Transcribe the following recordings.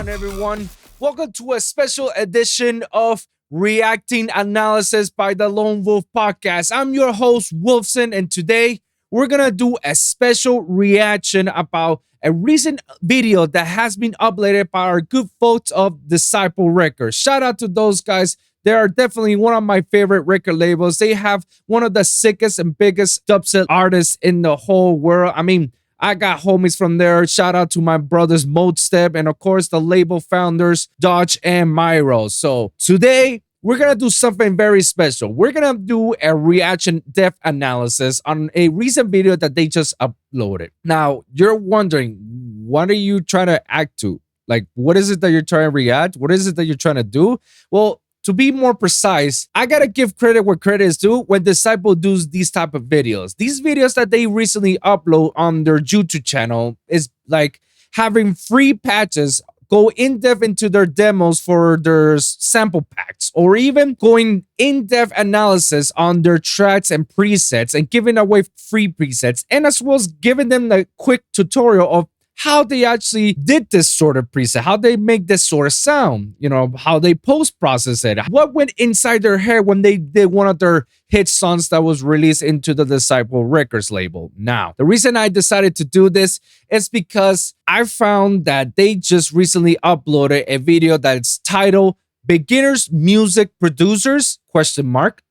on, everyone? Welcome to a special edition of Reacting Analysis by the Lone Wolf Podcast. I'm your host, Wolfson, and today we're gonna do a special reaction about a recent video that has been uploaded by our good folks of Disciple Records. Shout out to those guys. They are definitely one of my favorite record labels. They have one of the sickest and biggest dubstep artists in the whole world. I mean, I got homies from there. Shout out to my brothers Modestep and of course the label founders Dodge and Myro. So today we're gonna do something very special. We're gonna do a reaction depth analysis on a recent video that they just uploaded. Now you're wondering, what are you trying to act to? Like, what is it that you're trying to react? What is it that you're trying to do? Well, to be more precise, I gotta give credit where credit is due when Disciple does these type of videos. These videos that they recently upload on their YouTube channel is like having free patches go in-depth into their demos for their sample packs, or even going in-depth analysis on their tracks and presets and giving away free presets, and as well as giving them the quick tutorial of how they actually did this sort of preset, how they make this sort of sound, you know, how they post-process it, what went inside their head when they did one of their hit songs that was released into the Disciple Records label. Now, the reason I decided to do this is because I found that they just recently uploaded a video that's titled Beginners Music Producers, ?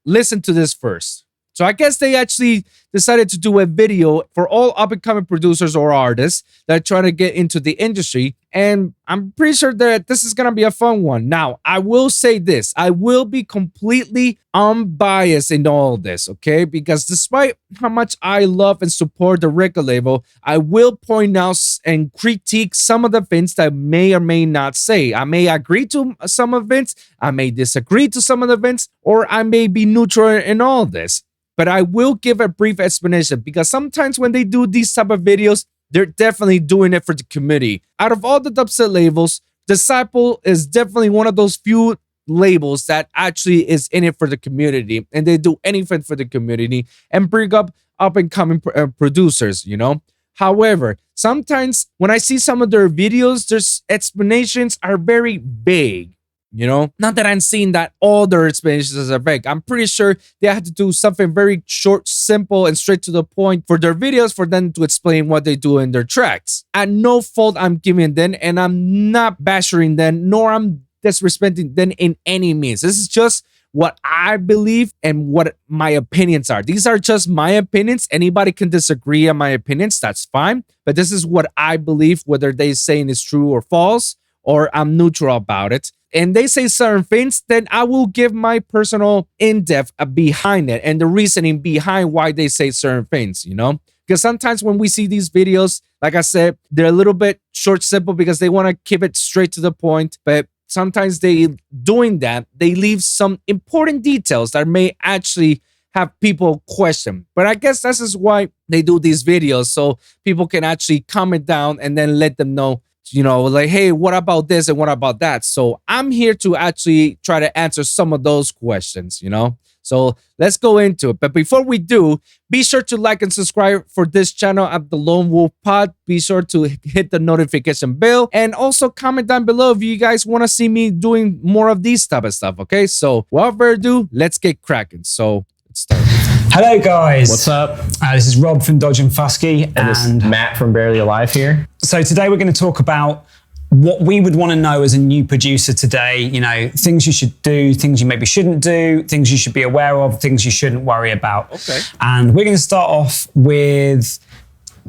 Listen to this first. So I guess they actually decided to do a video for all up-and-coming producers or artists that are trying to get into the industry. And I'm pretty sure that this is going to be a fun one. Now, I will say this. I will be completely unbiased in all this, okay? Because despite how much I love and support the record label, I will point out and critique some of the things that I may or may not say. I may agree to some events, I may disagree to some of the events, or I may be neutral in all this. But I will give a brief explanation because sometimes when they do these type of videos, they're definitely doing it for the community. Out of all the dubstep labels, Disciple is definitely one of those few labels that actually is in it for the community, and they do anything for the community and bring up and coming producers, you know. However, sometimes when I see some of their videos, their explanations are very vague. You know, not that I'm seeing that all their explanations are vague. I'm pretty sure they had to do something very short, simple, and straight to the point for their videos for them to explain what they do in their tracks. At no fault I'm giving them, and I'm not bashing them, nor I'm disrespecting them in any means. This is just what I believe and what my opinions are. These are just my opinions. Anybody can disagree on my opinions. That's fine. But this is what I believe, whether they saying is true or false, or I'm neutral about it. And they say certain things, then I will give my personal in-depth behind it and the reasoning behind why they say certain things, you know? Because sometimes when we see these videos, like I said, they're a little bit short, simple because they want to keep it straight to the point. But sometimes doing that, they leave some important details that may actually have people question. But I guess this is why they do these videos, so people can actually comment down and then let them know, you know, like, hey, what about this and what about that? So I'm here to actually try to answer some of those questions, you know? So let's go into it. But before we do, be sure to like and subscribe for this channel at the Lone Wolf Pod. Be sure to hit the notification bell and also comment down below if you guys want to see me doing more of these type of stuff, okay? So without further ado, let's get cracking. So let's start. Hello guys. What's up? This is Rob from Dodge and Fuski. And this is Matt from Barely Alive here. So today we're going to talk about what we would want to know as a new producer today, you know, things you should do, things you maybe shouldn't do, things you should be aware of, things you shouldn't worry about. Okay. And we're going to start off with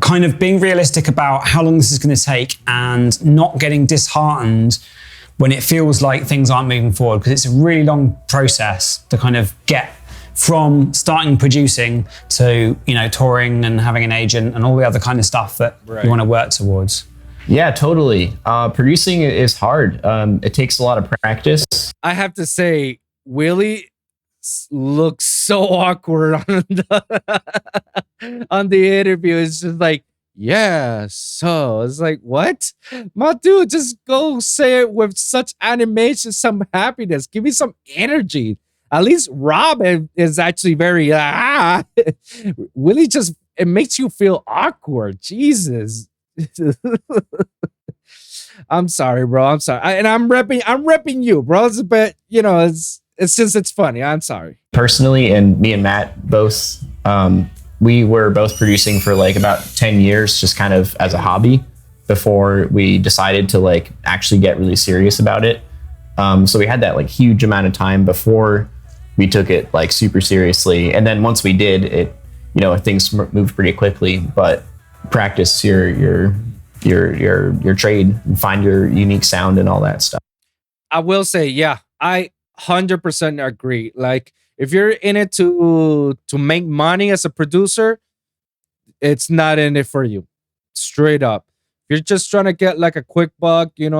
kind of being realistic about how long this is going to take and not getting disheartened when it feels like things aren't moving forward, because it's a really long process to kind of get from starting producing to, you know, touring and having an agent and all the other kind of stuff that you want to work towards. Yeah, totally. Producing is hard. It takes a lot of practice. I have to say, Willie looks so awkward on the interview. It's just like, yeah, so it's like, what? My dude, just go say it with such animation, some happiness. Give me some energy. At least Rob is actually very, Willie just, it makes you feel awkward. Jesus. I'm sorry, bro. I'm sorry. And I'm repping you, bro. But it's just it's funny. I'm sorry. Personally, and me and Matt both, we were both producing for like about 10 years, just kind of as a hobby before we decided to like actually get really serious about it. So we had that like huge amount of time before we took it like super seriously. And then once we did it, things moved pretty quickly, but practice your trade and find your unique sound and all that stuff. I will say, yeah, I 100% agree. Like, if you're in it to make money as a producer, it's not in it for you. Straight up. If you're just trying to get like a quick buck, try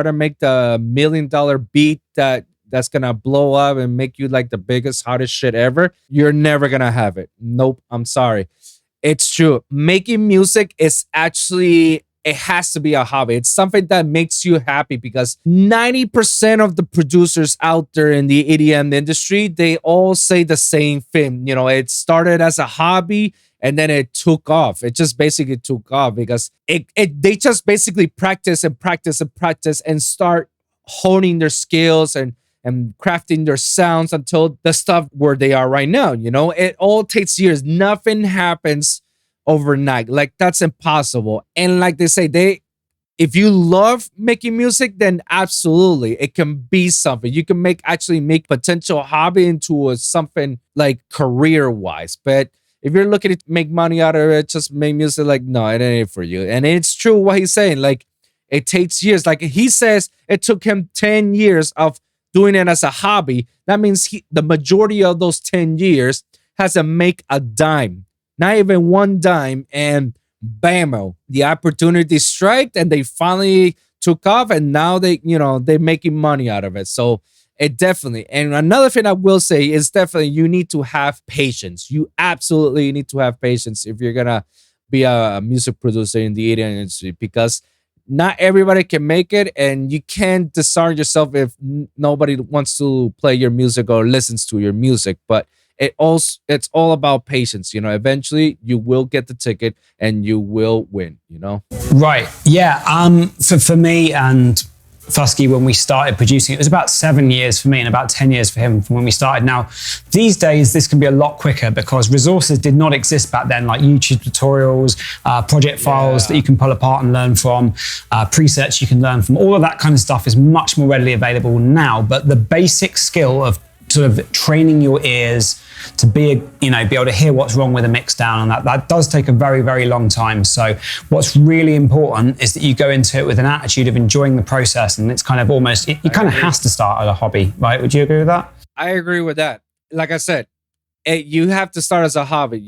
to make the $1 million beat that's gonna blow up and make you like the biggest, hottest shit ever, you're never gonna have it. Nope. I'm sorry. It's true. Making music is actually, it has to be a hobby. It's something that makes you happy because 90% of the producers out there in the EDM industry, they all say the same thing. It started as a hobby and then it took off. It just basically took off because they just basically practice and practice and practice and start honing their skills and crafting their sounds until the stuff where they are right now. It all takes years. Nothing happens overnight. Like, that's impossible. And like they say, if you love making music, then absolutely it can be something. You can actually make potential hobby into something like career wise. But if you're looking to make money out of it, just make music, like, no, it ain't for you. And it's true what he's saying. Like, it takes years. Like he says, it took him 10 years of doing it as a hobby. That means the majority of those 10 years hasn't make a dime, not even one dime. And bam, the opportunity struck and they finally took off and now they're making money out of it. So it definitely, and another thing I will say is definitely you need to have patience. You absolutely need to have patience if you're going to be a music producer in the EDM industry, because not everybody can make it, and you can't discard yourself if nobody wants to play your music or listens to your music. But it's all about patience. Eventually you will get the ticket and you will win. Right. Yeah. For me and Fuski, when we started producing, it was about 7 years for me and about 10 years for him from when we started. Now, these days, this can be a lot quicker because resources did not exist back then, like YouTube tutorials, project files that you can pull apart and learn from, presets you can learn from. All of that kind of stuff is much more readily available now. But the basic skill of sort of training your ears to be able to hear what's wrong with a mix down, and that does take a very, very long time. So what's really important is that you go into it with an attitude of enjoying the process, and it's kind of almost, it kind of has to start as a hobby, right? Would you agree with that? I agree with that. Like I said, you have to start as a hobby.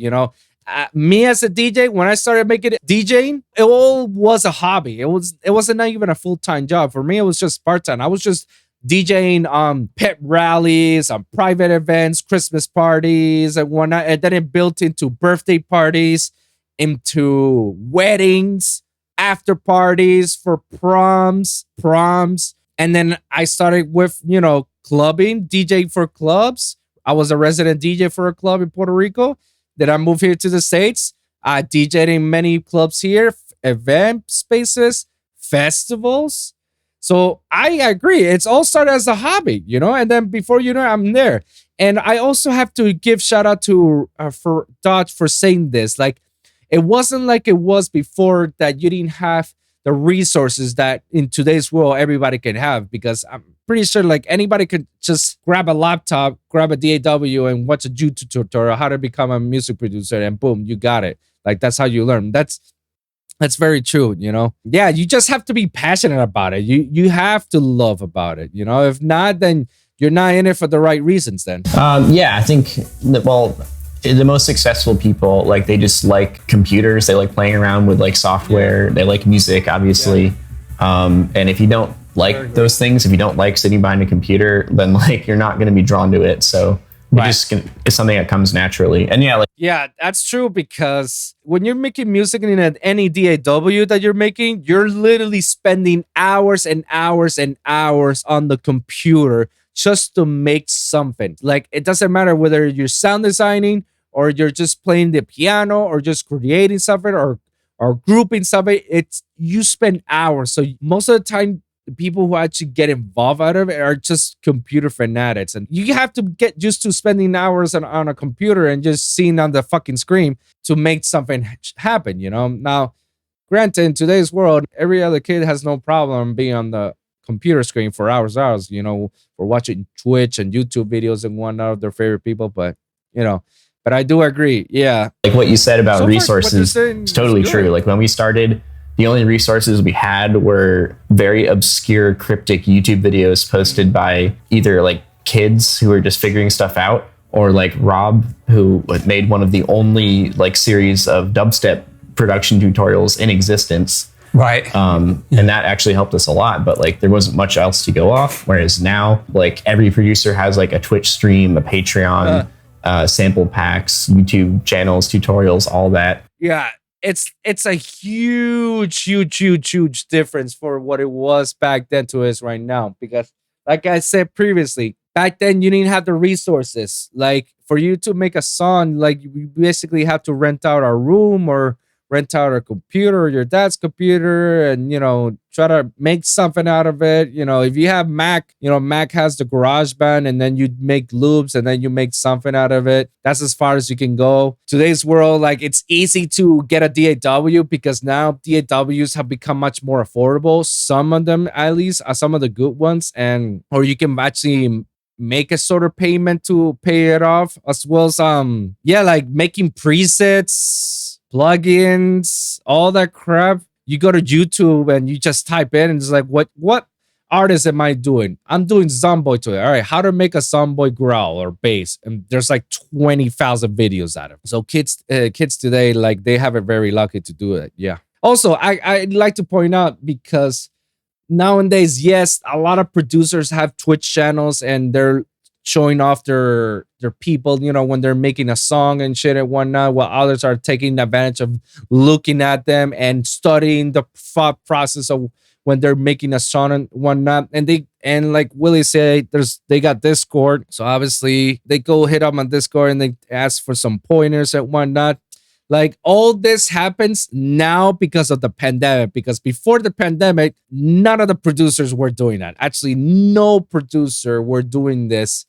Me as a DJ, when I started making DJing, it all was a hobby. It wasn't not even a full-time job. For me, it was just part-time. I was just DJing pet rallies, private events, Christmas parties, and whatnot. And then it built into birthday parties, into weddings, after parties for proms. And then I started with, clubbing, DJ for clubs. I was a resident DJ for a club in Puerto Rico. Then I moved here to the States. I DJed in many clubs here, event spaces, festivals. So I agree. It's all started as a hobby, and then before you know it, I'm there. And I also have to give shout out to for Dodge for saying this. Like, it wasn't like it was before that you didn't have the resources that in today's world everybody can have, because I'm pretty sure like anybody could just grab a laptop, grab a DAW and watch a YouTube tutorial how to become a music producer, and boom, you got it. Like, that's how you learn. That's very true, Yeah, you just have to be passionate about it. You have to love about it, If not, then you're not in it for the right reasons then. Yeah, I think the most successful people, like, they just like computers. They like playing around with like software. They like music, obviously. And if you don't like those things, if you don't like sitting behind a computer, then like you're not going to be drawn to it. So it's something that comes naturally. And yeah, that's true, because when you're making music in any DAW that you're making, you're literally spending hours and hours and hours on the computer just to make something. Like, it doesn't matter whether you're sound designing or you're just playing the piano or just creating something or or groupings of it, it's you spend hours. So most of the time, the people who actually get involved out of it are just computer fanatics. And you have to get used to spending hours on a computer and just seeing on the fucking screen to make something happen, you know? Now, granted, in today's world, every other kid has no problem being on the computer screen for hours, you know, for watching Twitch and YouTube videos and whatnot of their favorite people. But, you know, but I do agree. Yeah. Like what you said about So far, what you're resources, saying it's totally is true. good. Like when we started, the only resources we had were very obscure, cryptic YouTube videos posted by either like kids who were just figuring stuff out, or like Rob, who made one of the only like series of dubstep production tutorials in existence. Right. And that actually helped us a lot, but like there wasn't much else to go off. Whereas now, like every producer has like a Twitch stream, a Patreon, sample packs, YouTube channels, tutorials, all that. Yeah. It's a huge difference for what it was back then to is right now. Because like I said previously, back then you didn't have the resources. Like for you to make a song, like you basically have to rent out a room or rent out a computer or your dad's computer and, you know, try to make something out of it. You know, if you have Mac, you know, Mac has the GarageBand and then you make loops and then you make something out of it. That's as far as you can go. Today's world, like it's easy to get a DAW because now DAWs have become much more affordable. Some of them, at least, are some of the good ones. And, or you can actually make a sort of payment to pay it off, as well as, yeah, like making presets, plugins, all that crap. You go to YouTube and you just type in and it's like, what artist am I doing? I'm doing Zomboy today. All right, how to make a Zomboy growl or bass. And there's like 20,000 videos out of it. So kids today, like they have it very lucky to do it. Yeah. Also, I'd like to point out because nowadays, yes, a lot of producers have Twitch channels and they're showing off their people, you know, when they're making a song and shit and whatnot, while others are taking advantage of looking at them and studying the thought process of when they're making a song and whatnot. And like Willie said, they got Discord. So obviously they go hit up on Discord and they ask for some pointers and whatnot. Like all this happens now because of the pandemic, because before the pandemic, none of the producers were doing that. Actually, no producer were doing this,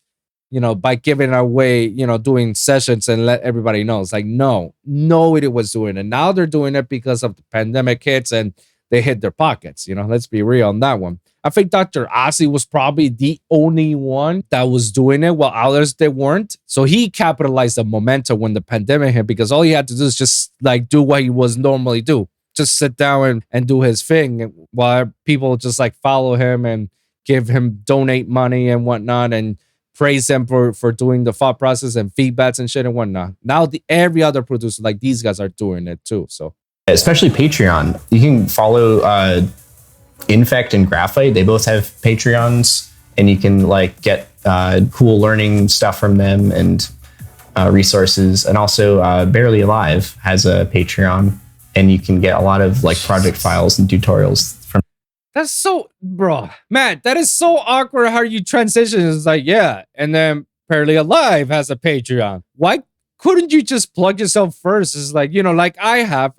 you know, by giving away, you know, doing sessions and let everybody know. It's like, nobody was doing it. Now they're doing it because of the pandemic hits and they hit their pockets. You know, let's be real on that one. I think Dr. Ozzy was probably the only one that was doing it while others they weren't. So he capitalized the momentum when the pandemic hit because all he had to do is just like do what he was normally do. Just sit down and do his thing while people just like follow him and give him donate money and whatnot and praise him for doing the thought process and feedbacks and shit and whatnot. Now every other producer like these guys are doing it too. So especially Patreon, you can follow Infect and Graphite. They both have Patreons, and you can like get cool learning stuff from them and resources. And also Barely Alive has a Patreon, and you can get a lot of like project files and tutorials from. that's so, bro, man, that is so awkward how you transition. It's like, yeah, and then Barely Alive has a Patreon. Why couldn't you just plug yourself first? It's like, you know, like I have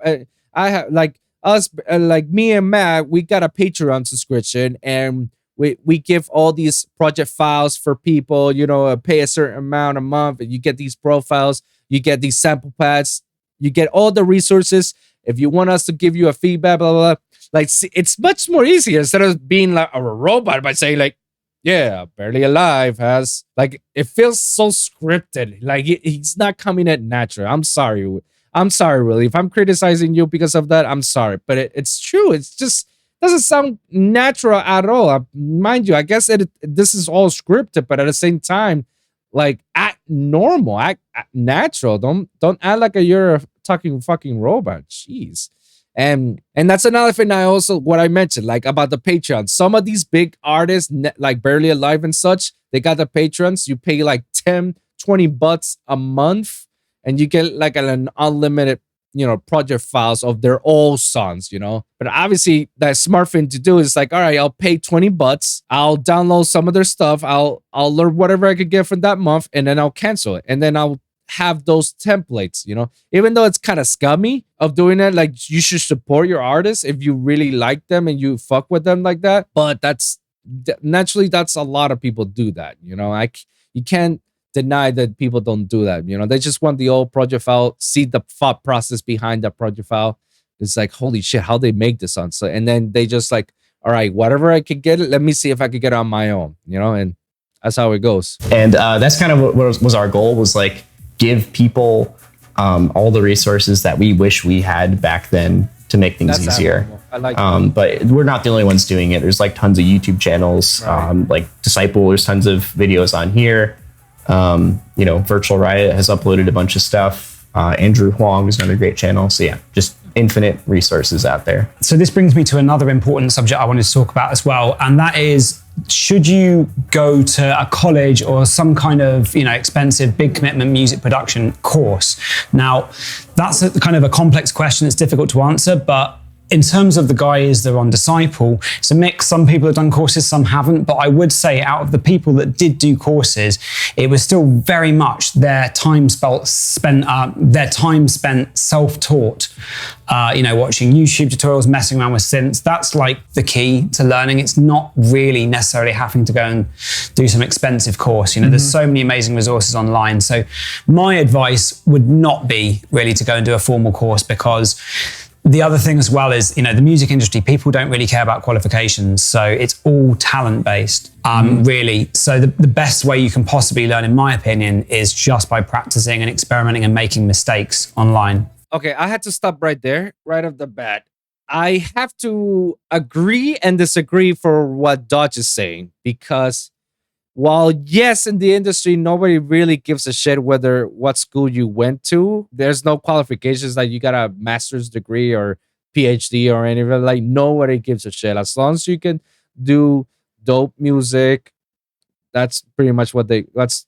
like us, like me and Matt, we got a Patreon subscription and we give all these project files for people, you know, pay a certain amount a month and you get these profiles, you get these sample pads, you get all the resources. If you want us to give you a feedback, blah, blah, blah. Like, see, it's much more easier instead of being like a robot by saying like, yeah, Barely Alive has, like, it feels so scripted. Like he's not coming at natural. I'm sorry, Willie. If I'm criticizing you because of that, I'm sorry. But it's true. It's just doesn't sound natural at all. Mind you, I guess this is all scripted, but at the same time, like act normal, act natural. Don't act like you're a talking fucking robot. Jeez. And that's another thing what I mentioned, like about the Patreon. Some of these big artists, like Barely Alive and such, they got the Patrons. You pay like $10-20 a month and you get like an unlimited, you know, project files of their old songs, you know. But obviously that smart thing to do is like, all right, I'll pay $20. I'll download some of their stuff. I'll learn whatever I could get from that month and then I'll cancel it. And then I'll have those templates, even though it's kind of scummy of doing it. Like, you should support your artists if you really like them and you fuck with them like that. But naturally, that's a lot of people do that. You can't deny that people don't do that. They just want the old project file, see the thought process behind that project file. It's like, holy shit, how they make this on? So, and then they just like, all right, whatever I could get it, let me see if I could get it on my own, and that's how it goes. And that's kind of what was our goal, was like give people all the resources that we wish we had back then to make things easier. Admirable. I like that. But we're not the only ones doing it. There's like tons of YouTube channels, Right. like Disciple. There's tons of videos on here. Virtual Riot has uploaded a bunch of stuff. Andrew Huang is another great channel. So yeah, just infinite resources out there. So this brings me to another important subject I wanted to talk about as well, and that is, should you go to a college or some kind of, expensive, big commitment music production course? Now, that's kind of a complex question. It's difficult to answer, but in terms of the guys that are on Disciple, it's a mix. Some people have done courses, some haven't. But I would say out of the people that did do courses, it was still very much their time spent self-taught. Watching YouTube tutorials, messing around with synths. That's like the key to learning. It's not really necessarily having to go and do some expensive course. There's so many amazing resources online. So my advice would not be really to go and do a formal course, because the other thing as well is, the music industry, people don't really care about qualifications. So it's all talent based, really. So the best way you can possibly learn, in my opinion, is just by practicing and experimenting and making mistakes online. Okay, I had to stop right there, right off the bat. I have to agree and disagree for what Dodge is saying, because while yes, in the industry, nobody really gives a shit what school you went to. There's no qualifications like you got a master's degree or PhD or anything. Like, nobody gives a shit. As long as you can do dope music, that's pretty much that's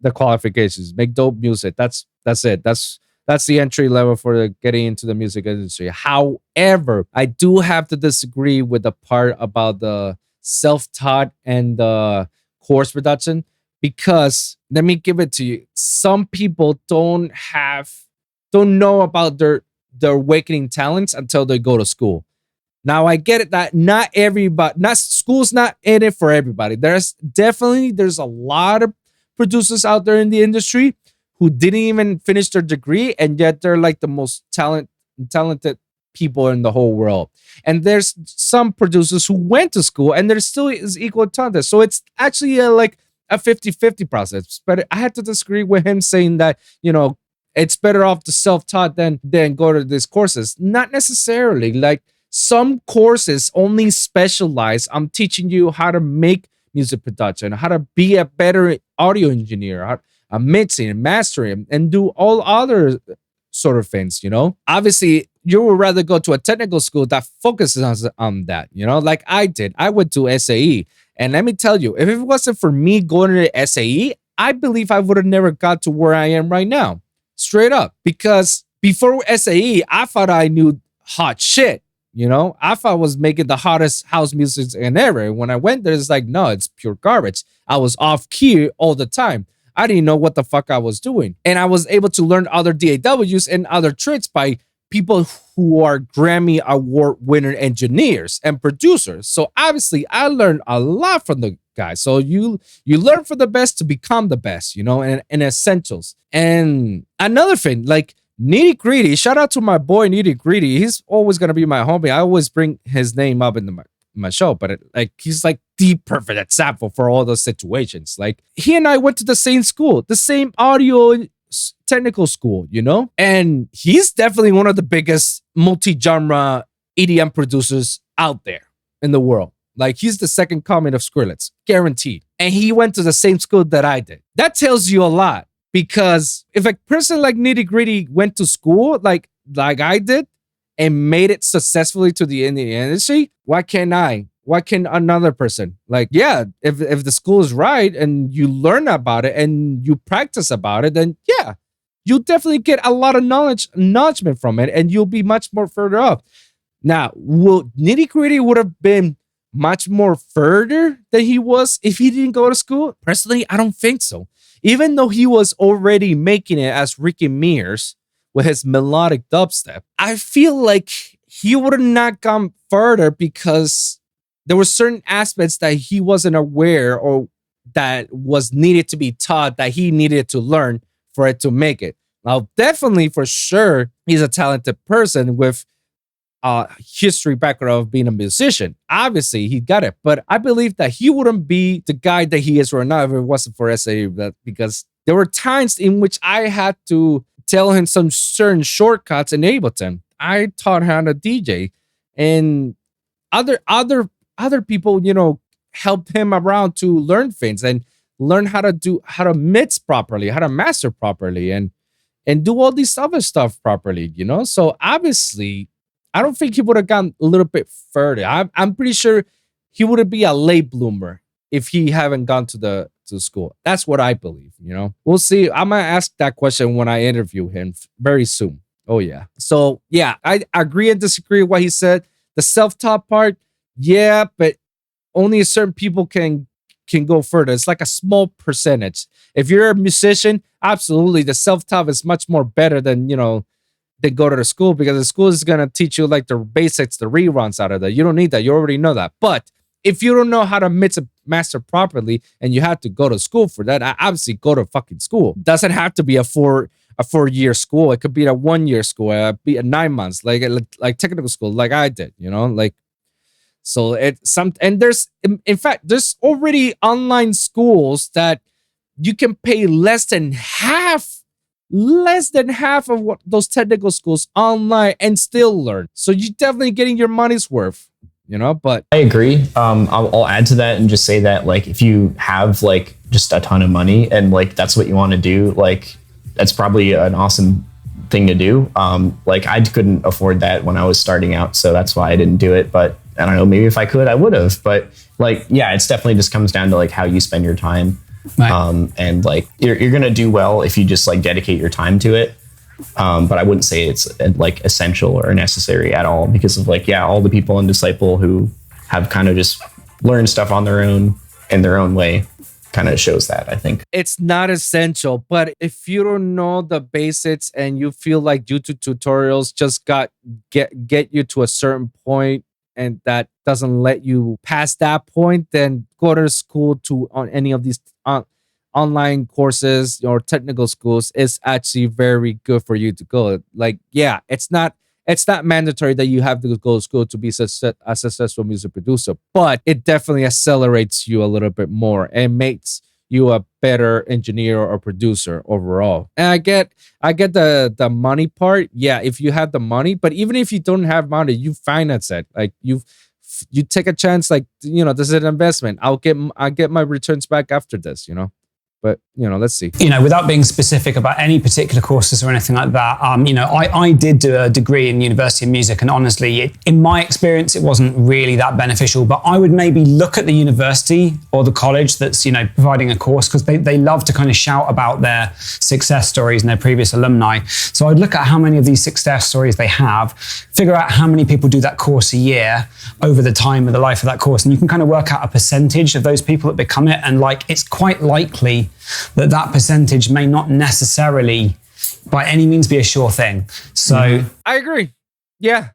the qualifications. Make dope music. That's it. That's the entry level for getting into the music industry. However, I do have to disagree with the part about the self-taught and the course production, because let me give it to you. Some people don't know about their awakening talents until they go to school. Now, I get it that school's not in it for everybody. There's a lot of producers out there in the industry who didn't even finish their degree, and yet they're like the most talented people in the whole world. And there's some producers who went to school and there still is equal talented. So it's actually like a 50-50 process. But I had to disagree with him saying that, it's better off to self-taught than go to these courses. Not necessarily. Like, some courses only specialize. I'm teaching you how to make music production, how to be a better audio engineer, how mixing and mastering, and do all other sort of things, Obviously, you would rather go to a technical school that focuses on that, like I did. I went to SAE. And let me tell you, if it wasn't for me going to SAE, I believe I would have never got to where I am right now. Straight up. Because before SAE, I thought I knew hot shit. I thought I was making the hottest house music in ever. When I went there, it's like, no, it's pure garbage. I was off key all the time. I didn't know what the fuck I was doing. And I was able to learn other DAWs and other tricks by people who are Grammy Award winner engineers and producers. So obviously I learned a lot from the guys. So you learn from the best to become the best, and essentials. And another thing, like Nitty Gritty, shout out to my boy Nitty Gritty. He's always going to be my homie. I always bring his name up in my show, but he's like the perfect example for all those situations. Like, he and I went to the same school, the same audio technical school, and he's definitely one of the biggest multi-genre EDM producers out there in the world. Like, he's the second coming of Skrillex, guaranteed. And he went to the same school that I did. That tells you a lot, because if a person like Nitty Gritty went to school like I did and made it successfully to the industry, why can't I? Why can another person? Like, yeah, if the school is right and you learn about it and you practice about it, then yeah, you'll definitely get a lot of acknowledgement from it, and you'll be much more further up. Now, Nitty Gritty would have been much more further than he was if he didn't go to school? Personally, I don't think so. Even though he was already making it as Ricky Mears with his melodic dubstep, I feel like he would have not gone further because there were certain aspects that he wasn't aware or that was needed to be taught that he needed to learn for it to make it. Now, definitely for sure, he's a talented person with a history background of being a musician. Obviously, he got it, but I believe that he wouldn't be the guy that he is right now if it wasn't for SAE. Because there were times in which I had to tell him some certain shortcuts in Ableton. I taught him how to DJ, and other people, helped him around to learn things and learn how to mix properly, how to master properly, and do all these other stuff properly. So obviously, I don't think he would have gone a little bit further. I'm pretty sure he would be a late bloomer if he haven't gone to school. That's what I believe. We'll see. I'm gonna ask that question when I interview him very soon. Oh yeah. So yeah, I agree and disagree with what he said. The self-taught part, yeah, but only certain people can go further. It's like a small percentage. If you're a musician, absolutely, the self-taught is much more better than they go to the school, because the school is gonna teach you like the basics, the reruns out of that. You don't need that. You already know that. But if you don't know how to mix a master properly and you have to go to school for that, obviously go to fucking school. Doesn't have to be a 4-year school. It could be a 1-year school. Be a 9 months, like technical school, like I did. So and there's in fact there's already online schools that you can pay less than half of what those technical schools online and still learn. So you're definitely getting your money's worth, but I agree. I'll add to that and just say that, like, if you have like just a ton of money and like that's what you want to do, like that's probably an awesome thing to do. Like I couldn't afford that when I was starting out, so that's why I didn't do it. But I don't know, maybe if I could, I would have. But like, yeah, it's definitely just comes down to like how you spend your time. Right. And like you're gonna do well if you just like dedicate your time to it. But I wouldn't say it's like essential or necessary at all, because of like, yeah, all the people in Disciple who have kind of just learned stuff on their own in their own way kind of shows that. I think it's not essential, but if you don't know the basics and you feel like YouTube tutorials just get you to a certain point and that doesn't let you pass that point, then go to school on any of these online courses or technical schools is actually very good for you to go. Like, yeah, it's not mandatory that you have to go to school to be a successful music producer, but it definitely accelerates you a little bit more and makes you a better engineer or producer overall. And I get the money part. Yeah, if you have the money, but even if you don't have money, you finance it. Like you take a chance, like, this is an investment. I'll get my returns back after this, But, let's see. Without being specific about any particular courses or anything like that, I did do a degree in University of Music, and honestly, in my experience, it wasn't really that beneficial. But I would maybe look at the university or the college that's, providing a course, because they love to kind of shout about their success stories and their previous alumni. So I'd look at how many of these success stories they have, figure out how many people do that course a year over the time of the life of that course. And you can kind of work out a percentage of those people that become it. And like, it's quite likely that percentage may not necessarily by any means be a sure thing. So I agree. Yeah.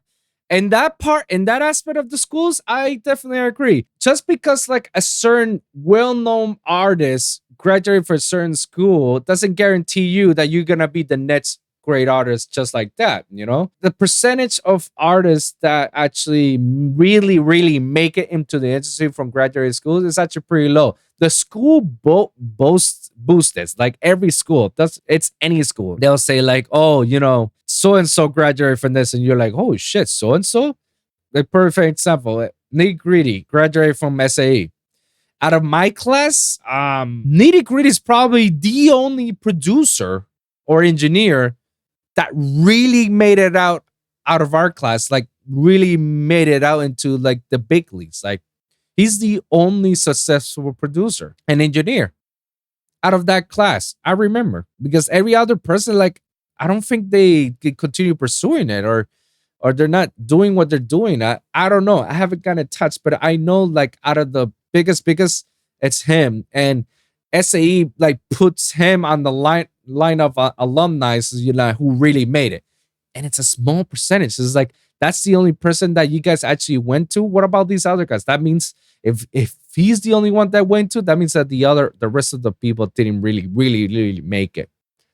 And that part, in that aspect of the schools, I definitely agree. Just because like a certain well-known artist graduated from a certain school doesn't guarantee you that you're going to be the next great artist just like that, The percentage of artists that actually really, really make it into the industry from graduate schools is actually pretty low. The school boosts it. Like every school, it's any school. They'll say like, oh, so-and-so graduated from this. And you're like, oh shit, so-and-so? Like perfect example. Nitty Gritty graduated from SAE. Out of my class, Nitty Gritty is probably the only producer or engineer that really made it out of our class, like really made it out into like the big leagues. Like he's the only successful producer and engineer out of that class. I remember, because every other person, like, I don't think they continue pursuing it, or or they're not doing what they're doing. I don't know. I haven't gotten touched, but I know like out of the biggest, it's him. And SAE like puts him on the line of alumni, who really made it. And it's a small percentage. It's like that's the only person that you guys actually went to. What about these other guys? That means if he's the only one that went to, that means that the rest of the people didn't really make it.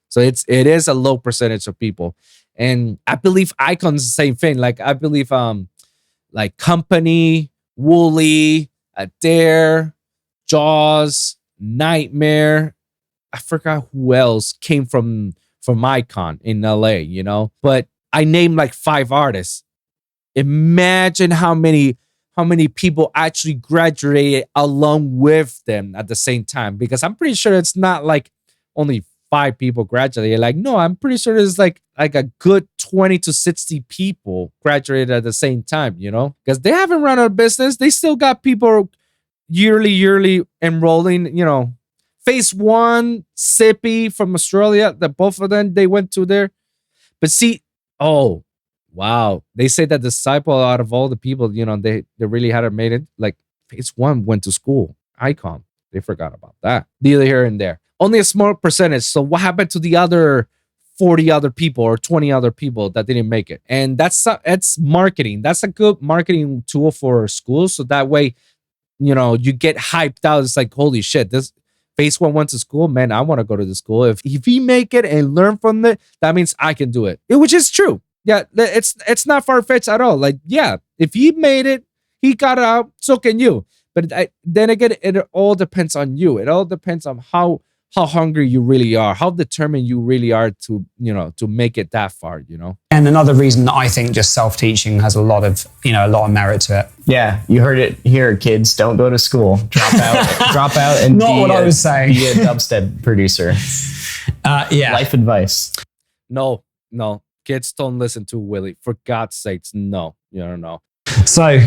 So it is a low percentage of people. And I believe Icon's the same thing. Like I believe like Company, Wooly, Adair, Jaws, Nightmare. I forgot who else came from Icon in LA, but I named like 5 artists. Imagine how many people actually graduated along with them at the same time, because I'm pretty sure it's not like only 5 people graduated. Like, no, I'm pretty sure there's like a good 20 to 60 people graduated at the same time, because they haven't run out of business. They still got people yearly enrolling, Phase 1, Sippy from Australia, that both of them, they went to there. But see, oh, wow. They say that Disciple, out of all the people, they really hadn't made it. Like Phase 1 went to school. Icon. They forgot about that. Neither here and there. Only a small percentage. So what happened to the other 40 other people or 20 other people that didn't make it? And that's marketing. That's a good marketing tool for schools. So that way, you get hyped out. It's like, holy shit, this Phase 1 went to school. Man, I want to go to the school. If he make it and learn from it, that means I can do it. Which is true. Yeah, it's not far-fetched at all. Like, yeah, if he made it, he got out, so can you. But then again, it all depends on you. It all depends on how hungry you really are, how determined you really are to make it that far, And another reason that I think just self-teaching has a lot of merit to it. Yeah, you heard it here, kids. Don't go to school. Drop out, and not what I was saying. Be a dubstep producer. Yeah, life advice. No, kids don't listen to Willie. For God's sakes, no. No. So,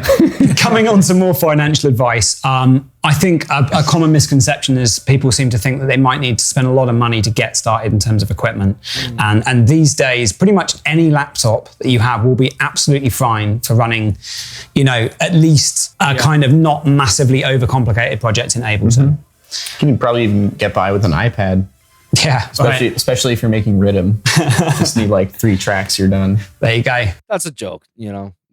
coming on to more financial advice, I think a common misconception is people seem to think that they might need to spend a lot of money to get started in terms of equipment. And these days, pretty much any laptop that you have will be absolutely fine for running, at least a kind of not massively overcomplicated project in Ableton. You can probably even get by with an iPad. Yeah, especially if you're making rhythm. Just need like 3 tracks, you're done. There you go. That's a joke,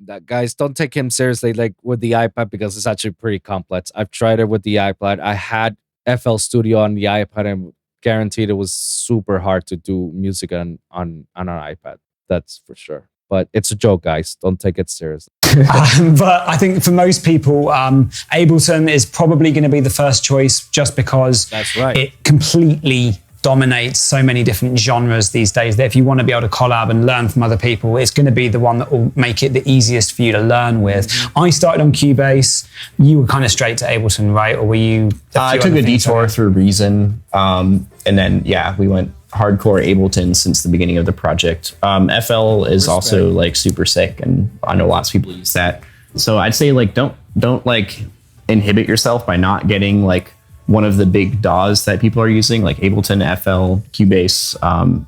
That guys, don't take him seriously like with the iPad, because it's actually pretty complex. I've tried it with the iPad. I had FL Studio on the iPad and guaranteed it was super hard to do music on an iPad. That's for sure. But it's a joke, guys. Don't take it seriously. But I think for most people, Ableton is probably going to be the first choice, just because that's right. It completely dominates so many different genres these days that if you want to be able to collab and learn from other people, it's going to be the one that will make it the easiest for you to learn with. I started on Cubase. You were kind of straight to Ableton, right? Or were you? I took a detour through Reason. And then, we went hardcore Ableton since the beginning of the project. FL is also like super sick, and I know lots of people use that. So I'd say like don't like inhibit yourself by not getting like one of the big DAWs that people are using, like Ableton, FL, Cubase.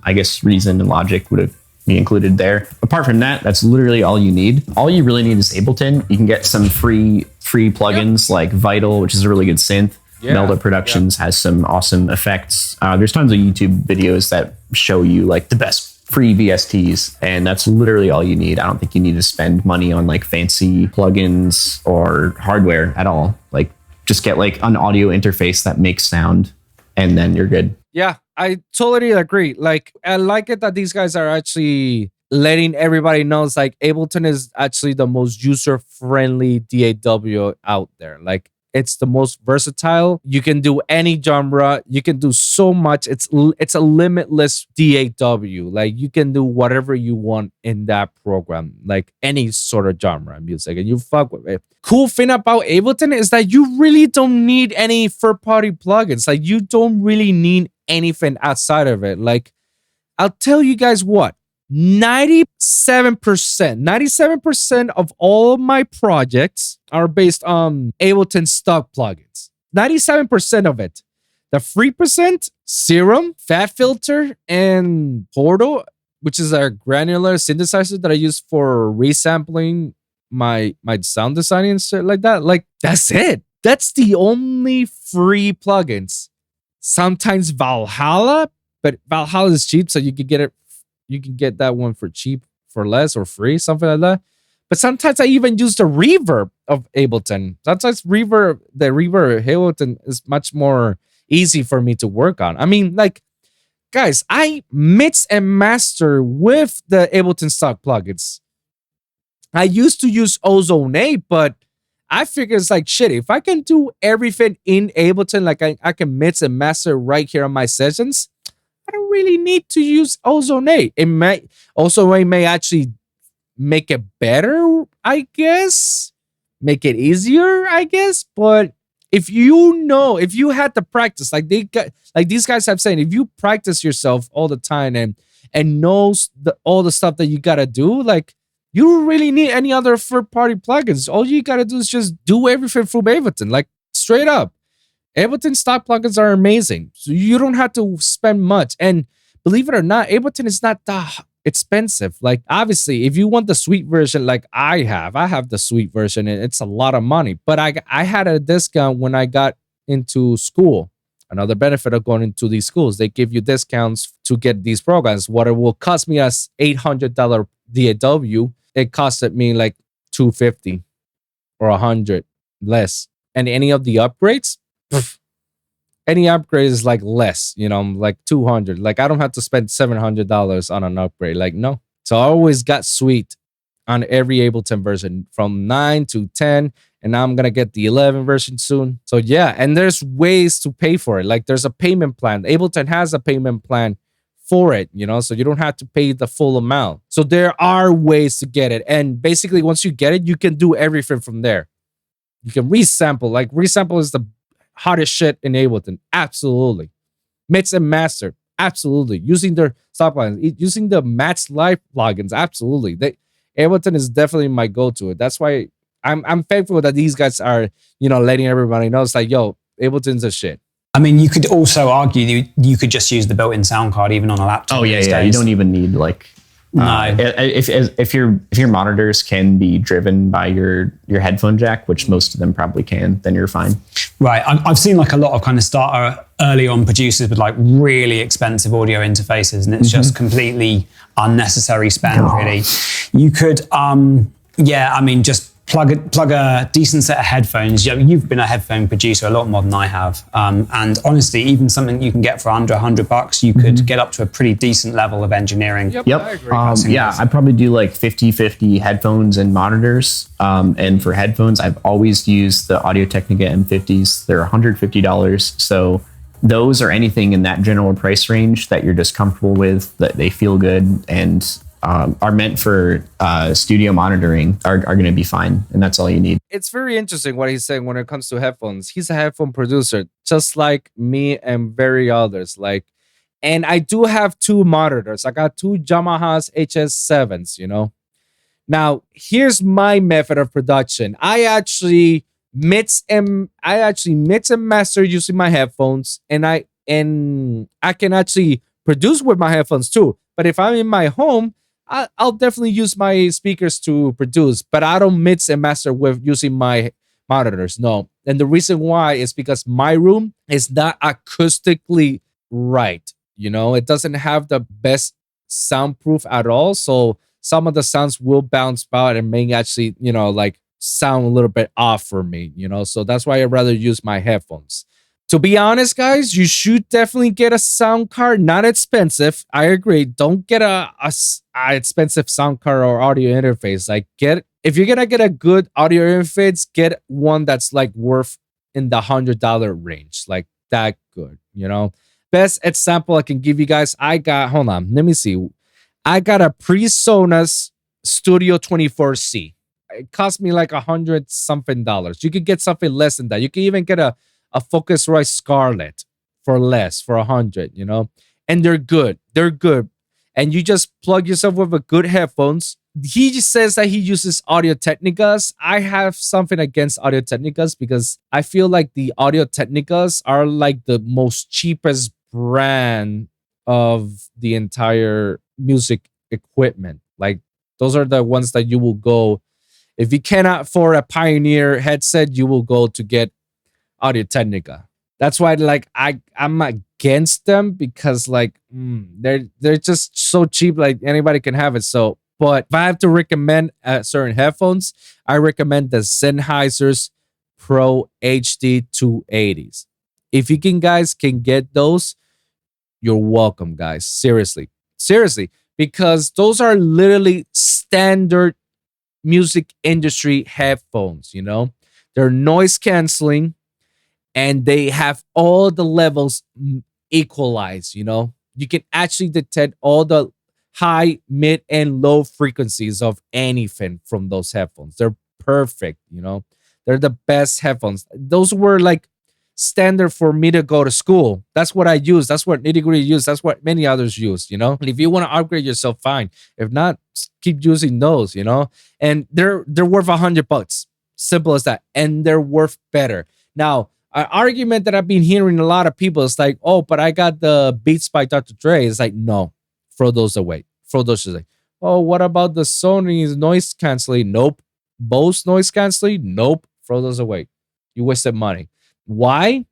I guess Reason and Logic would be included there. Apart from that, that's literally all you need. All you really need is Ableton. You can get some free plugins like Vital, which is a really good synth. Melda Productions has some awesome effects. There's tons of YouTube videos that show you like the best free VSTs, and that's literally all you need. I don't think you need to spend money on like fancy plugins or hardware at all. Like, just get like an audio interface that makes sound, and then you're good. Yeah, I totally agree. Like, I like it that these guys are actually letting everybody know it's like Ableton is actually the most user-friendly DAW out there. Like, it's the most versatile. You can do any genre. You can do so much. It's a limitless DAW. Like, you can do whatever you want in that program, like any sort of genre of music, and you fuck with it. Cool thing about Ableton is that you really don't need any third-party plugins. Like, you don't really need anything outside of it. Like, I'll tell you guys what. 97% of all of my projects are based on Ableton stock plugins. 97% of it. The 3%, Serum, Fat Filter, and Portal, which is a granular synthesizer that I use for resampling my sound designing and shit like that. Like that's it. That's the only free plugins. Sometimes Valhalla, but Valhalla is cheap, so you can get it. You can get that one for cheap, for less, or free, something like that. But sometimes I even use the reverb of Ableton. Sometimes the reverb of Ableton is much more easy for me to work on. I mean, like, guys, I mix and master with the Ableton stock plugins. I used to use Ozone 8, but I figure it's like shit. If I can do everything in Ableton, like I can mix and master right here on my sessions, I don't really need to use Ozone 8. Ozone 8 may actually make it better, I guess. Make it easier, I guess. But if you had to practice, like these guys have said, if you practice yourself all the time and knows all the stuff that you gotta do, like you don't really need any other third-party plugins. All you gotta do is just do everything from Ableton, like straight up. Ableton stock plugins are amazing, so you don't have to spend much. And believe it or not, Ableton is not that expensive. Like obviously, if you want the suite version, like I have the suite version, and it's a lot of money. But I had a discount when I got into school. Another benefit of going into these schools, they give you discounts to get these programs. What it will cost me as $800 DAW, it costed me like $250 or $100 less. And any of the upgrades, any upgrade is like less, like $200. Like I don't have to spend $700 on an upgrade. Like no. So I always got suite on every Ableton version from 9 to 10. And now I'm going to get the 11 version soon. So yeah, and there's ways to pay for it. Like there's a payment plan. Ableton has a payment plan for it, so you don't have to pay the full amount. So there are ways to get it. And basically once you get it, you can do everything from there. You can resample. Like resample is the hottest shit in Ableton. Absolutely. Mix and master. Absolutely. Using their stop lines. Using the Match Live plugins. Absolutely. Ableton is definitely my go-to. That's why I'm thankful that these guys are, letting everybody know. It's like, yo, Ableton's a shit. I mean, you could also argue you could just use the built-in sound card even on a laptop. Oh yeah, yeah. You don't even need like. No. If your monitors can be driven by your headphone jack, which most of them probably can, then you're fine. Right. I've seen like a lot of kind of starter early on producers with like really expensive audio interfaces, and it's just completely unnecessary spend. Really, you could just plug a decent set of headphones. You've been a headphone producer a lot more than I have. And honestly, even something you can get for under $100, you could get up to a pretty decent level of engineering. Yep. I agree. I probably do like 50-50 headphones and monitors. And for headphones, I've always used the Audio-Technica M50s. They're $150. So those or anything in that general price range that you're just comfortable with, that they feel good and are meant for studio monitoring are going to be fine. And that's all you need. It's very interesting what he's saying when it comes to headphones. He's a headphone producer, just like me and very others. And I do have two monitors. I got two Yamaha's HS7s, Now, here's my method of production. I actually mix and master using my headphones, and I can actually produce with my headphones too. But if I'm in my home, I'll definitely use my speakers to produce, but I don't mix and master with using my monitors. No. And the reason why is because my room is not acoustically right. It doesn't have the best soundproof at all. So some of the sounds will bounce out and may actually, sound a little bit off for me, So that's why I'd rather use my headphones. To be honest, guys, you should definitely get a sound card. Not expensive. I agree. Don't get a expensive sound card or audio interface. If you're gonna get a good audio interface, get one that's like worth in the $100 range, like that good. Best example I can give you guys. Hold on, let me see. I got a PreSonus Studio 24C. It cost me like $100 something. You could get something less than that. You can even get a Focusrite Scarlett for less, for $100, and they're good. They're good. And you just plug yourself with a good headphones. He just says that he uses Audio-Technicas. I have something against Audio-Technicas because I feel like the Audio-Technicas are like the most cheapest brand of the entire music equipment. Like those are the ones that you will go. If you cannot afford a Pioneer headset, you will go to get Audio Technica. That's why like I'm against them because like they're just so cheap, like anybody can have it. So but if I have to recommend certain headphones, I recommend the Sennheiser's Pro HD 280s. If you can get those, you're welcome, guys. Seriously, because those are literally standard music industry headphones, you know? They're noise canceling and they have all the levels equalized, you know? You can actually detect all the high, mid, and low frequencies of anything from those headphones. They're perfect, you know? They're the best headphones. Those were like standard for me to go to school. That's what I use. That's what Nitty Gritty use. That's what many others use, you know? And if you want to upgrade yourself, fine. If not, keep using those, you know? And they're worth $100. Simple as that. And they're worth better. Now, an argument that I've been hearing a lot of people is like, oh, but I got the Beats by Dr. Dre. It's like, no, throw those away. Throw those away. Oh, what about the Sony's noise canceling? Nope. Bose noise canceling? Nope. Throw those away. You wasted money. Why?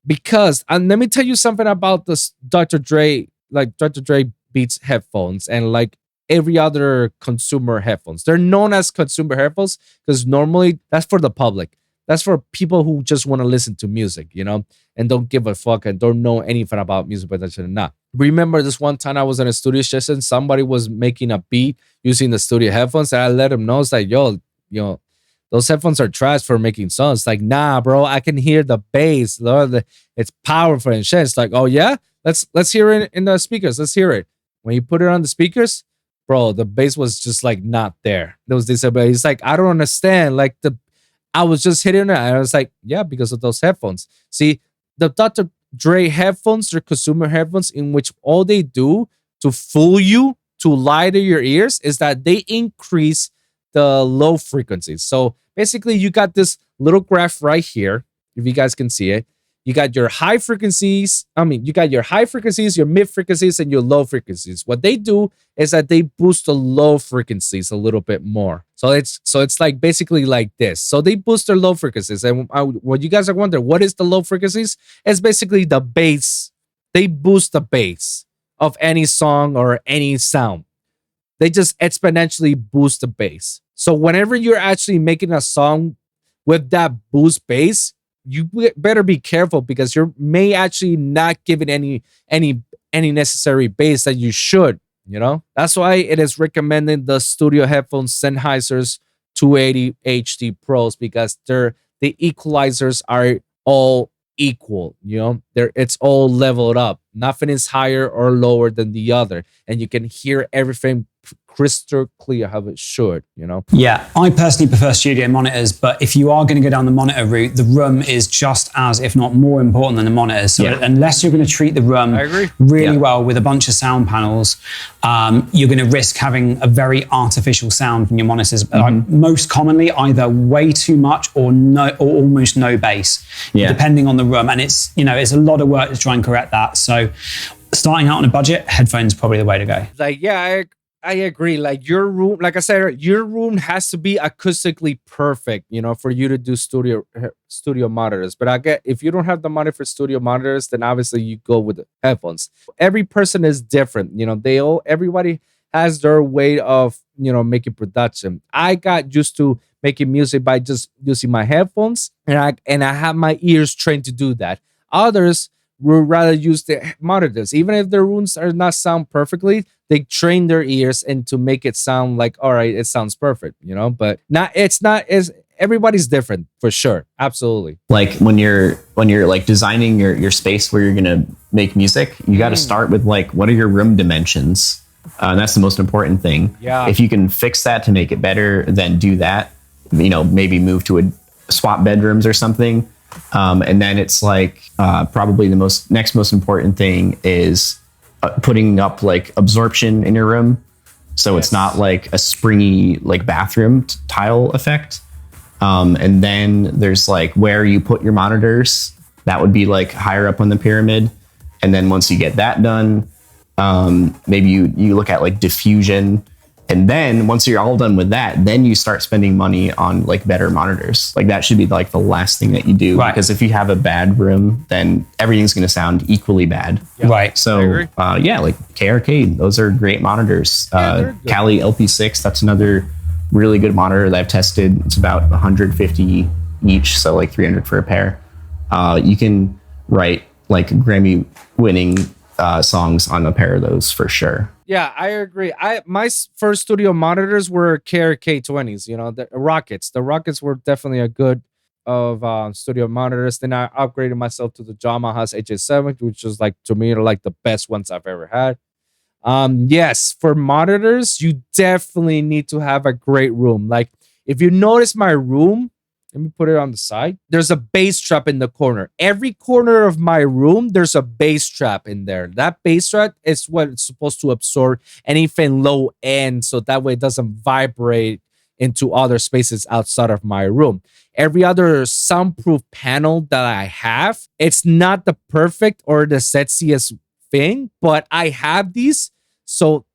Because, and let me tell you something about this Dr. Dre, like Dr. Dre Beats headphones and like every other consumer headphones. They're known as consumer headphones because normally that's for the public. That's for people who just want to listen to music, you know, and don't give a fuck and don't know anything about music production or not. Remember this one time I was in a studio session, somebody was making a beat using the studio headphones, and I let him know, it's like, yo, you know, those headphones are trash for making songs. Like, nah, bro, I can hear the bass. It's powerful and shit. It's like, oh yeah, let's hear it in the speakers. Let's hear it. When you put it on the speakers, bro, the bass was just like not there. There was this, it's like, I don't understand. Like I was just hitting it. And I was like, yeah, because of those headphones. See, the Dr. Dre headphones, they're consumer headphones in which all they do to fool you, to lie to your ears, is that they increase the low frequencies. So basically, you got this little graph right here, if you guys can see it. You got your high frequencies. You got your high frequencies, your mid frequencies, and your low frequencies. What they do is that they boost the low frequencies a little bit more. So it's like basically like this. So they boost their low frequencies. And what you guys are wondering, what is the low frequencies? It's basically the bass. They boost the bass of any song or any sound. They just exponentially boost the bass. So whenever you're actually making a song with that boost bass, you better be careful because you may actually not give it any necessary bass that you should, you know? That's why it is recommended the studio headphones Sennheiser's 280 HD Pros, because the equalizers are all equal, you know? It's all leveled up. Nothing is higher or lower than the other, and you can hear everything crystal clear how it should, you know? Yeah, I personally prefer studio monitors, but if you are going to go down the monitor route, the room is just as, if not more important than the monitors. So unless you're going to treat the room really well with a bunch of sound panels, you're going to risk having a very artificial sound from your monitors. Most commonly, either way too much or almost no bass, depending on the room. And it's a lot of work to try and correct that. So starting out on a budget, headphones is probably the way to go. Like, yeah, I agree. Like your room, like I said, your room has to be acoustically perfect, you know, for you to do studio monitors. But I get, if you don't have the money for studio monitors, then obviously you go with the headphones. Every person is different, you know. Everybody has their way of, you know, making production. I got used to making music by just using my headphones, and I have my ears trained to do that. Others would rather use the monitors, even if their rooms are not sound perfectly. They train their ears and to make it sound like, all right, it sounds perfect, you know. But it's not as everybody's different for sure, absolutely. Like when you're like designing your space where you're gonna make music, you got to start with like, what are your room dimensions? And that's the most important thing. Yeah. If you can fix that to make it better, then do that. You know, maybe move to a swap bedrooms or something. And then it's like probably the next most important thing is putting up like absorption in your room, so it's not like a springy like bathroom tile effect. And then there's like where you put your monitors. That would be like higher up on the pyramid. And then once you get that done, Maybe you look at like diffusion. And then once you're all done with that, then you start spending money on like better monitors. Like that should be like the last thing that you do. Right. Because if you have a bad room, then everything's going to sound equally bad. Yep. Right. So yeah, like K-Arcade, those are great monitors. Kali LP6, that's another really good monitor that I've tested. It's about 150 each, so like 300 for a pair. You can write like Grammy winning songs on a pair of those for sure. Yeah, I agree. My first studio monitors were K20s. You know, the Rockets. The Rockets were definitely a good of studio monitors. Then I upgraded myself to the Yamaha's HS7, which was like to me like the best ones I've ever had. Yes, for monitors, you definitely need to have a great room. Like if you notice my room, let me put it on the side. There's a bass trap in the corner. Every corner of my room, there's a bass trap in there. That bass trap is what it's supposed to absorb anything low end, so that way it doesn't vibrate into other spaces outside of my room. Every other soundproof panel that I have, it's not the perfect or the sexiest thing, but I have these so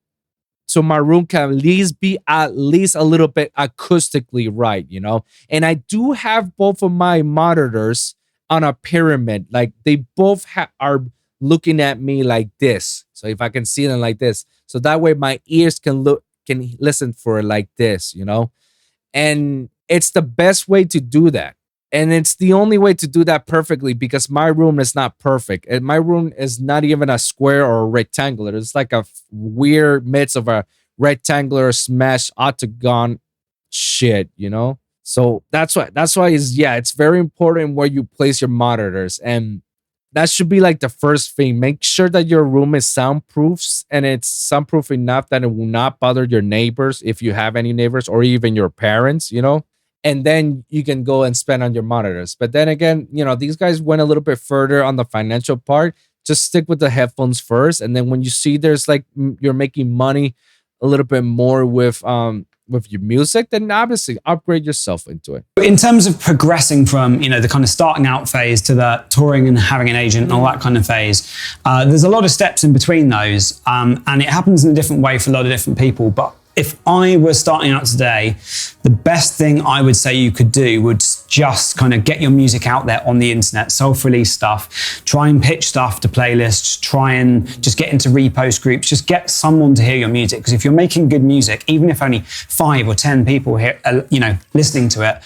my room can at least be a little bit acoustically right, you know? And I do have both of my monitors on a pyramid. Like they both are looking at me like this. So if I can see them like this, so that way my ears can listen for it like this, you know? And it's the best way to do that. And it's the only way to do that perfectly because my room is not perfect. And my room is not even a square or a rectangular. It's like a weird mix of a rectangular smash octagon shit, you know? So that's why it's very important where you place your monitors. And that should be like the first thing. Make sure that your room is soundproof and it's soundproof enough that it will not bother your neighbors if you have any neighbors or even your parents, you know? And then you can go and spend on your monitors. But then again, you know, these guys went a little bit further on the financial part. Just stick with the headphones first. And then when you see there's like you're making money a little bit more with your music, then obviously upgrade yourself into it. In terms of progressing from, you know, the kind of starting out phase to the touring and having an agent and all that kind of phase, there's a lot of steps in between those. And it happens in a different way for a lot of different people. But if I were starting out today, the best thing I would say you could do would just kind of get your music out there on the internet, self-release stuff, try and pitch stuff to playlists, try and just get into repost groups, just get someone to hear your music. Because if you're making good music, even if only 5 or 10 people hear, listening to it,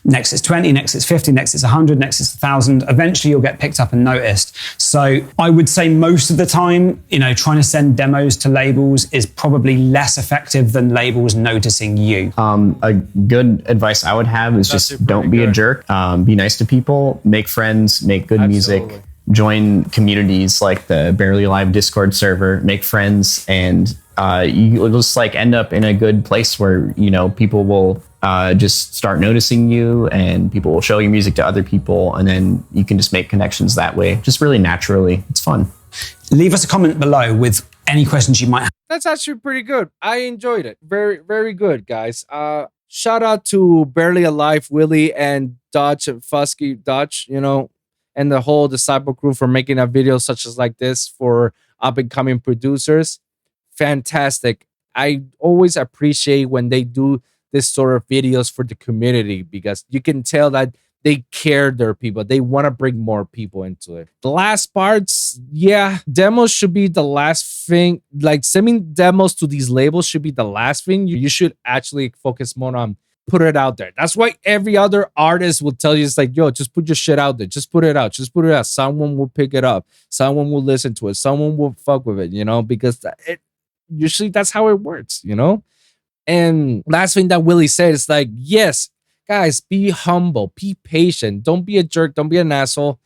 next it's 20, next it's 50, next it's 100, next it's 1,000, eventually you'll get picked up and noticed. So I would say most of the time, you know, trying to send demos to labels is probably less effective than labels noticing you. A good advice I would have is just don't be a jerk. Be nice to people, make friends, make good music, join communities like the Barely Alive Discord server, make friends, and you'll just like end up in a good place where, you know, people will just start noticing you and people will show your music to other people, and then you can just make connections that way, just really naturally. It's fun. Leave us a comment below with any questions you might have. That's actually pretty good. I enjoyed it. Very, very good, guys. Shout out to Barely Alive, Willie, and Dutch and Fuski Dutch, you know, and the whole Disciple crew for making a video such as like this for up and coming producers. Fantastic. I always appreciate when they do this sort of videos for the community because you can tell that they care their people. They want to bring more people into it. The last parts, yeah, demos should be the last thing. Like sending demos to these labels should be the last thing. You should actually focus more on put it out there. That's why every other artist will tell you, it's like, yo, just put your shit out there. Just put it out. Just put it out. Someone will pick it up. Someone will listen to it. Someone will fuck with it, you know, because it usually that's how it works, you know? And last thing that Willie said is like, yes, guys, be humble, be patient. Don't be a jerk. Don't be an asshole.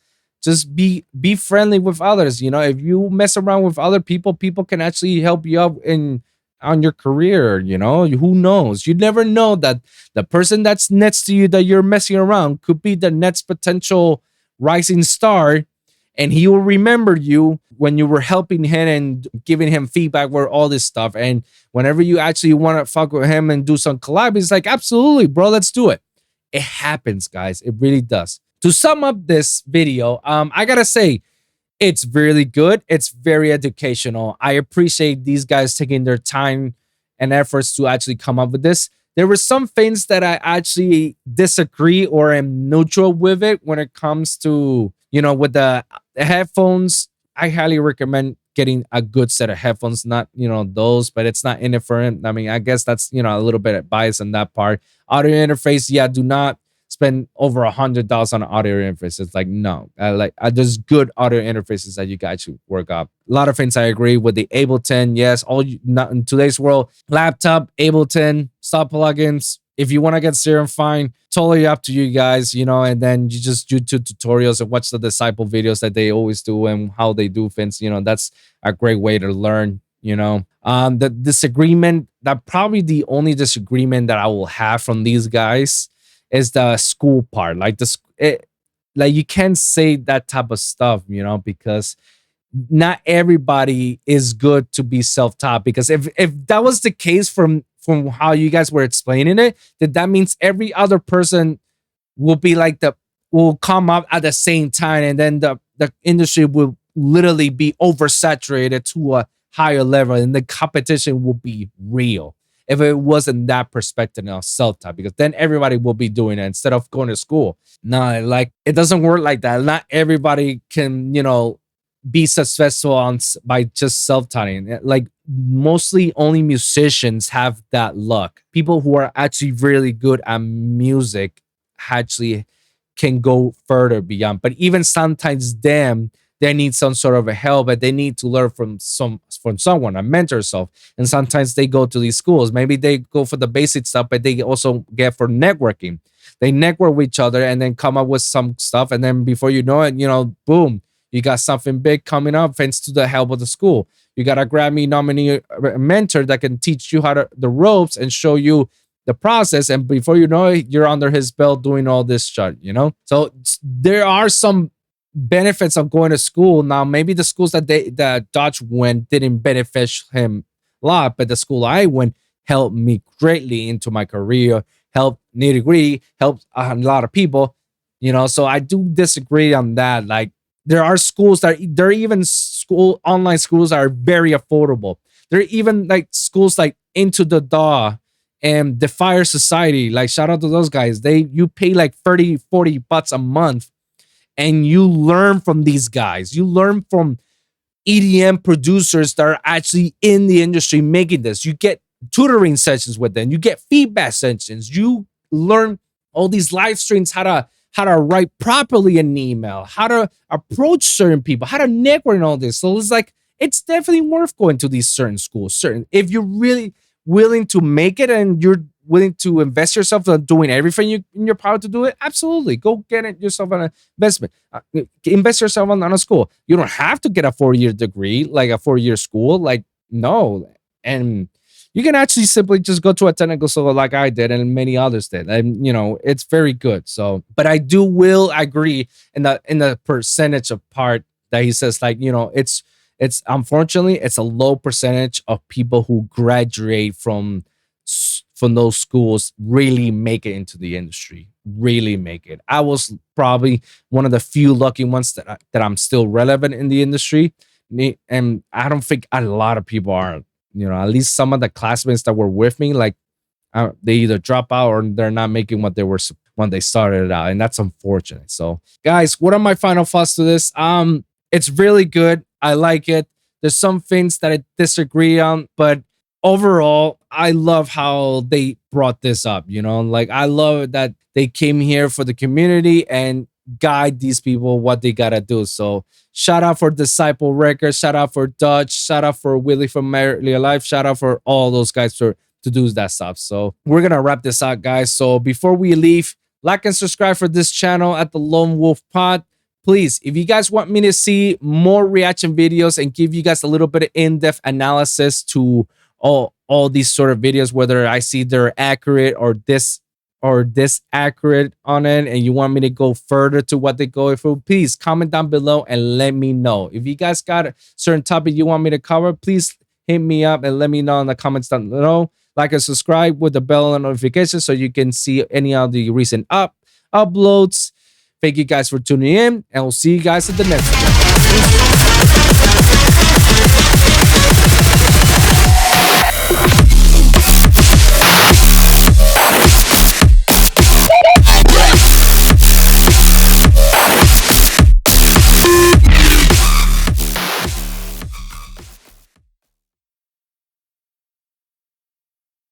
Just be friendly with others. You know, if you mess around with other people, people can actually help you up on your career. You know, who knows? You never know that the person that's next to you that you're messing around could be the next potential rising star, and he will remember you when you were helping him and giving him feedback for all this stuff. And whenever you actually want to fuck with him and do some collab, it's like, absolutely, bro, let's do it. It happens, guys. It really does. To sum up this video, I gotta say, It's really good. It's very educational. I appreciate these guys taking their time and efforts to actually come up with this. There were some things that I actually disagree or am neutral with it when it comes to, with the headphones. I highly recommend getting a good set of headphones, not, those, but it's not in it for him. I mean, I guess that's, a little bit of bias on that part. Audio interface, yeah, do not spend over $100 on an audio interface. It's like, no, there's good audio interfaces that you guys should work up. A lot of things I agree with the Ableton. Yes, not in today's world, laptop, Ableton, stop plugins. If you want to get Serum, fine. Totally up to you guys, and then you just YouTube tutorials and watch the disciple videos that they always do and how they do things. That's a great way to learn, The disagreement, that probably the only disagreement that I will have from these guys is the school part. Like you can't say that type of stuff, because not everybody is good to be self-taught. Because if that was the case from how you guys were explaining it, that means every other person will be will come up at the same time, and then the industry will literally be oversaturated to a higher level, and the competition will be real. If it wasn't that perspective of self-taught, because then everybody will be doing it instead of going to school. No, it doesn't work like that. Not everybody can, be successful by just self-taughting. Mostly only musicians have that luck. People who are actually really good at music actually can go further beyond. But even sometimes they need some sort of a help, but they need to learn from someone, a mentor self. And sometimes they go to these schools. Maybe they go for the basic stuff, but they also get for networking. They network with each other and then come up with some stuff. And then before you know it, boom, you got something big coming up thanks to the help of the school. You got a Grammy nominee mentor that can teach you the ropes and show you the process. And before you know it, you're under his belt doing all this shit, So there are some benefits of going to school. Now, maybe the schools that Dodge went didn't benefit him a lot, but the school I went helped me greatly into my career, helped nitty-gritty, helped a lot of people, So I do disagree on that. There are schools there are even online schools that are very affordable. There are even schools like Into the Daw and the Fire Society. Shout out to those guys. You pay $30-40 a month, and you learn from these guys. You learn from EDM producers that are actually in the industry making this. You get tutoring sessions with them. You get feedback sessions. You learn all these live streams, how to write properly an email, how to approach certain people, how to network and all this. So it's definitely worth going to these certain schools. If you're really willing to make it and you're willing to invest yourself in doing everything in your power to do it, absolutely. Go get it yourself an investment. Invest yourself on a school. You don't have to get a 4-year degree, like a 4-year school. No. And you can actually simply just go to a technical school like I did and many others did. And, it's very good. So, but I will agree in the percentage of part that he says, it's unfortunately, it's a low percentage of people who graduate from those schools really make it into the industry, really make it. I was probably one of the few lucky ones that I'm still relevant in the industry. And I don't think a lot of people are. At least some of the classmates that were with me, they either drop out or they're not making what they were when they started out, and that's unfortunate. So, guys, what are my final thoughts to this? It's really good. I like it. There's some things that I disagree on, but overall, I love how they brought this up. I love that they came here for the community and guide these people what they gotta do. So shout out for Disciple Records, shout out for Dutch, shout out for Willie from Merrily Alive, shout out for all those guys to do that stuff. So we're gonna wrap this out, guys. So before we leave, like and subscribe for this channel at the Lone Wolv Pod. Please, if you guys want me to see more reaction videos and give you guys a little bit of in-depth analysis to all these sort of videos, whether I see they're accurate or this accurate on it, and you want me to go further to what they go through, please comment down below and let me know. If you guys got a certain topic you want me to cover, please hit me up and let me know in the comments down below. Like and subscribe with the bell and notifications so you can see any of the recent uploads. Thank you guys for tuning in, and we'll see you guys at the next one.